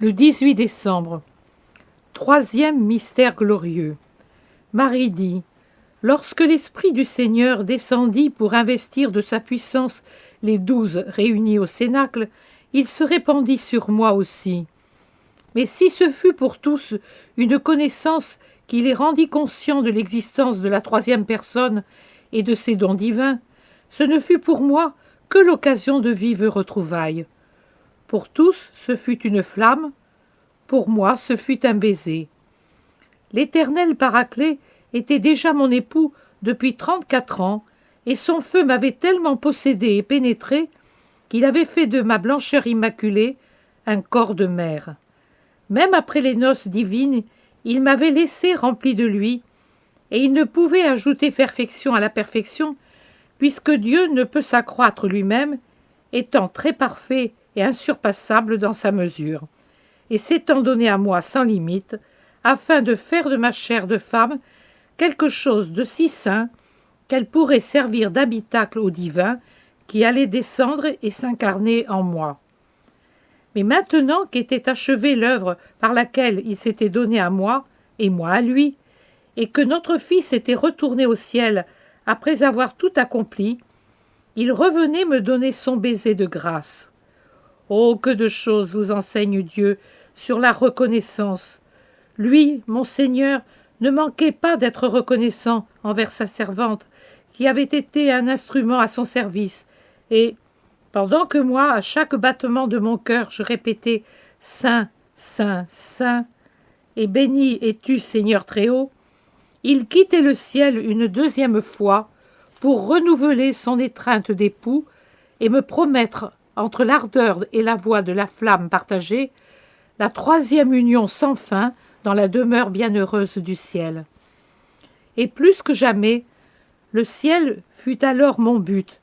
Le 18 décembre. Troisième mystère glorieux. Marie dit: lorsque l'Esprit du Seigneur descendit pour investir de sa puissance les 12 réunis au Cénacle, il se répandit sur moi aussi. Mais si ce fut pour tous une connaissance qui les rendit conscients de l'existence de la troisième personne et de ses dons divins, ce ne fut pour moi que l'occasion de vives retrouvailles. Pour tous, ce fut une flamme, pour moi, ce fut un baiser. L'Éternel Paraclet était déjà mon époux depuis 34 ans, et son feu m'avait tellement possédé et pénétré qu'il avait fait de ma blancheur immaculée un corps de mère. Même après les noces divines, il m'avait laissé rempli de lui, et il ne pouvait ajouter perfection à la perfection, puisque Dieu ne peut s'accroître lui-même, étant très parfait et insurpassable dans sa mesure, et s'étant donné à moi sans limite, afin de faire de ma chair de femme quelque chose de si saint qu'elle pourrait servir d'habitacle au divin qui allait descendre et s'incarner en moi. Mais maintenant qu'était achevée l'œuvre par laquelle il s'était donné à moi, et moi à lui, et que notre Fils était retourné au ciel après avoir tout accompli, il revenait me donner son baiser de grâce. Oh, que de choses vous enseigne Dieu sur la reconnaissance! Lui, mon Seigneur, ne manquait pas d'être reconnaissant envers sa servante, qui avait été un instrument à son service, et, pendant que moi, à chaque battement de mon cœur, je répétais « Saint, Saint, Saint » et « Béni es-tu, Seigneur Très-Haut », il quittait le ciel une deuxième fois pour renouveler son étreinte d'époux et me promettre, entre l'ardeur et la voix de la flamme partagée, la troisième union sans fin dans la demeure bienheureuse du ciel. Et plus que jamais, le ciel fut alors mon but,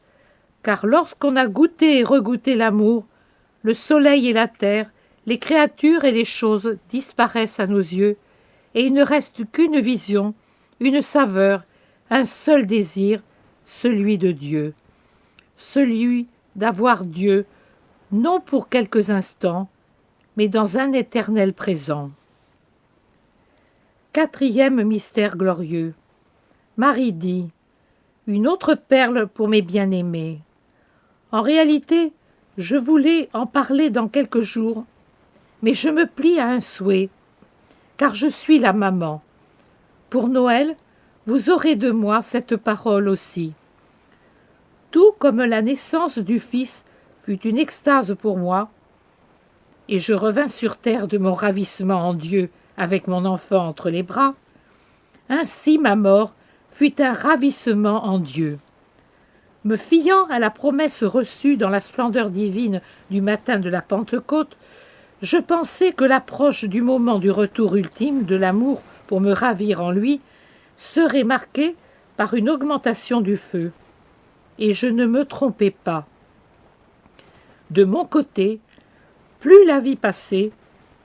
car lorsqu'on a goûté et regoûté l'amour, le soleil et la terre, les créatures et les choses disparaissent à nos yeux, et il ne reste qu'une vision, une saveur, un seul désir, celui de Dieu. Celui d'avoir Dieu, non pour quelques instants, mais dans un éternel présent. Quatrième mystère glorieux. Marie dit: une autre perle pour mes bien-aimés. En réalité, je voulais en parler dans quelques jours, mais je me plie à un souhait, car je suis la maman. Pour Noël, vous aurez de moi cette parole aussi. Tout comme la naissance du Fils fut une extase pour moi, et je revins sur terre de mon ravissement en Dieu avec mon enfant entre les bras, ainsi ma mort fut un ravissement en Dieu. Me fiant à la promesse reçue dans la splendeur divine du matin de la Pentecôte, je pensais que l'approche du moment du retour ultime de l'amour pour me ravir en lui serait marquée par une augmentation du feu. Et je ne me trompais pas. De mon côté, plus la vie passait,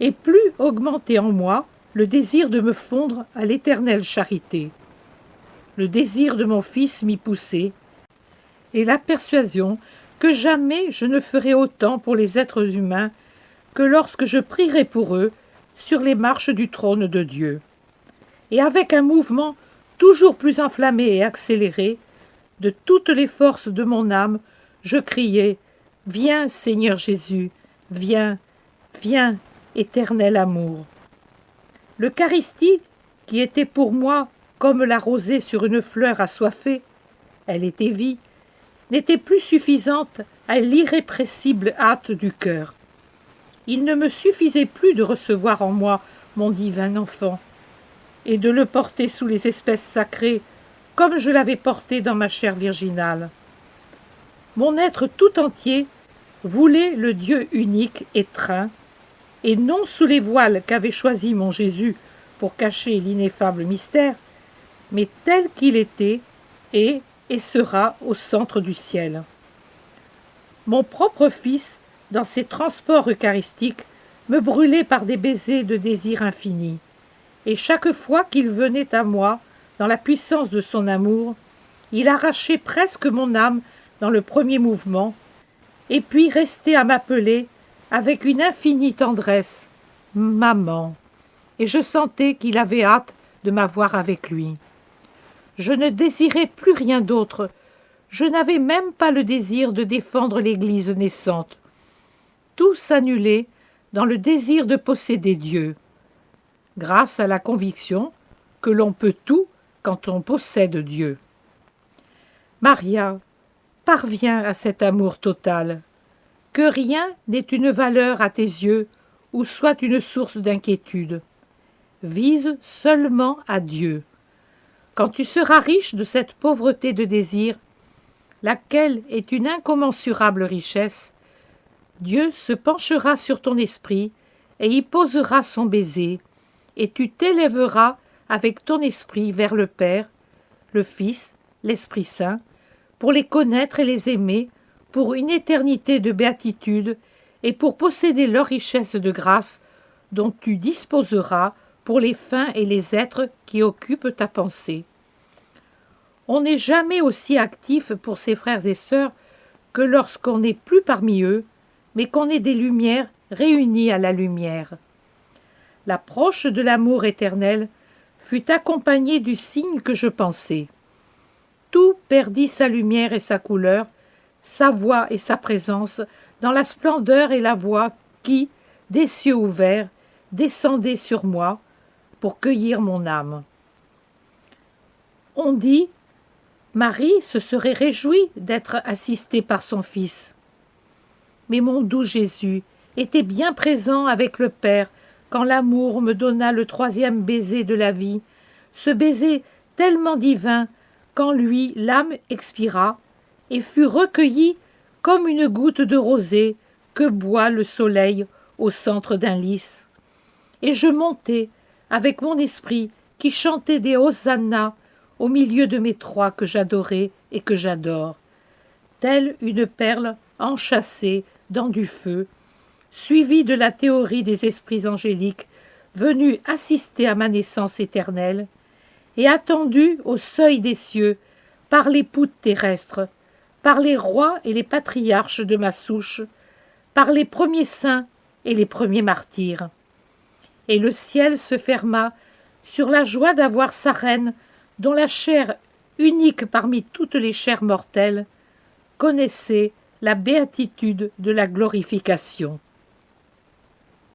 et plus augmentait en moi le désir de me fondre à l'éternelle charité. Le désir de mon Fils m'y poussait, et la persuasion que jamais je ne ferai autant pour les êtres humains que lorsque je prierai pour eux sur les marches du trône de Dieu. Et avec un mouvement toujours plus enflammé et accéléré, de toutes les forces de mon âme, je criais « Viens, Seigneur Jésus, viens, viens, éternel amour ». L'Eucharistie, qui était pour moi comme la rosée sur une fleur assoiffée, elle était vie, n'était plus suffisante à l'irrépressible hâte du cœur. Il ne me suffisait plus de recevoir en moi mon divin enfant, et de le porter sous les espèces sacrées, comme je l'avais porté dans ma chair virginale. Mon être tout entier voulait le Dieu unique et trin, et non sous les voiles qu'avait choisis mon Jésus pour cacher l'ineffable mystère, mais tel qu'il était, et sera au centre du ciel. Mon propre Fils, dans ses transports eucharistiques, me brûlait par des baisers de désir infini, et chaque fois qu'il venait à moi, dans la puissance de son amour, il arrachait presque mon âme dans le premier mouvement, et puis restait à m'appeler avec une infinie tendresse maman, et je sentais qu'il avait hâte de m'avoir avec lui. Je ne désirais plus rien d'autre. Je n'avais même pas le désir de défendre l'Église naissante. Tout s'annulait dans le désir de posséder Dieu, grâce à la conviction que l'on peut tout quand on possède Dieu. Maria, parviens à cet amour total, que rien n'ait une valeur à tes yeux ou soit une source d'inquiétude. Vise seulement à Dieu. Quand tu seras riche de cette pauvreté de désir, laquelle est une incommensurable richesse, Dieu se penchera sur ton esprit et y posera son baiser, et tu t'élèveras avec ton esprit vers le Père, le Fils, l'Esprit Saint, pour les connaître et les aimer, pour une éternité de béatitude et pour posséder leur richesse de grâce dont tu disposeras pour les fins et les êtres qui occupent ta pensée. On n'est jamais aussi actif pour ses frères et sœurs que lorsqu'on n'est plus parmi eux, mais qu'on est des lumières réunies à la lumière. L'approche de l'amour éternel fut accompagnée du signe que je pensais. Tout perdit sa lumière et sa couleur, sa voix et sa présence dans la splendeur et la voix qui, des cieux ouverts, descendait sur moi pour cueillir mon âme. On dit, Marie se serait réjouie d'être assistée par son Fils. Mais mon doux Jésus était bien présent avec le Père quand l'amour me donna le troisième baiser de la vie, ce baiser tellement divin qu'en lui l'âme expira et fut recueillie comme une goutte de rosée que boit le soleil au centre d'un lys. Et je montai avec mon esprit qui chantait des hosannas au milieu de mes trois que j'adorais et que j'adore, telle une perle enchâssée dans du feu, suivie de la théorie des esprits angéliques venus assister à ma naissance éternelle, et attendue au seuil des cieux par les poutres terrestres, par les rois et les patriarches de ma souche, par les premiers saints et les premiers martyrs. Et le ciel se ferma sur la joie d'avoir sa reine, dont la chair, unique parmi toutes les chairs mortelles, connaissait la béatitude de la glorification.